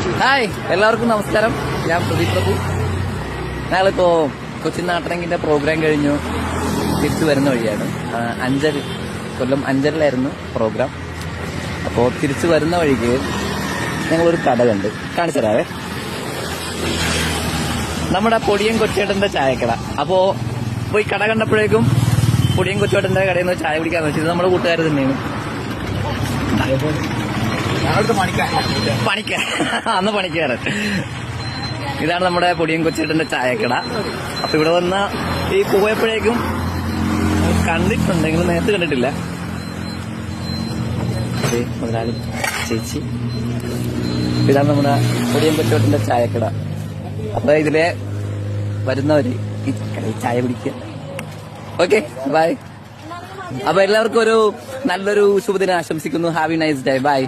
Hi, എല്ലാവർക്കും നമസ്കാരം. ഞാൻ പ്രദീപ് പ്രഭു. ഞങ്ങളിപ്പോ കൊച്ചിൻ നാട്ടരങ്ങിന്റെ പ്രോഗ്രാം കഴിഞ്ഞു തിരിച്ചു വരുന്ന വഴിയാണ്. കൊല്ലം അഞ്ചലിലായിരുന്നു പ്രോഗ്രാം. അപ്പോൾ തിരിച്ചു വരുന്ന വഴിക്ക് ഞങ്ങളൊരു കട കണ്ട് കാണിച്ചു തരാവേ. നമ്മുടെ പൊടിയൻ കൊച്ചേട്ടന്റെ ചായക്കട. അപ്പോ പോയി കട കണ്ടപ്പോഴേക്കും പൊടിയൻ കൊച്ചേട്ടന്റെ കടയിൽ നിന്ന് ചായ കുടിക്കാന്ന് വെച്ചത് നമ്മുടെ കൂട്ടുകാർ തന്നെയാണ്. അന്ന് പണിക്കാരൻ. ഇതാണ് നമ്മുടെ പൊടിയൻ കൊച്ചേട്ടന്റെ ചായക്കട. അപ്പൊ ഇവിടെ വന്ന ഈ പോയപ്പോഴേക്കും കണ്ടിട്ടുണ്ടെങ്കിലും നേരത്തെ കണ്ടിട്ടില്ല. മുതലാളി ചേച്ചി, ഇതാണ് നമ്മുടെ പൊടിയൻ കൊച്ചേട്ടന്റെ ചായക്കട. അപ്പൊ ഇതിലെ വരുന്നവര് ഈ കടയിൽ ചായ കുടിക്കുക. Okay, bye. അപ്പൊ എല്ലാവർക്കും ഒരു നല്ലൊരു ശുഭദിനം ആശംസിക്കുന്നു. Have a nice day. By.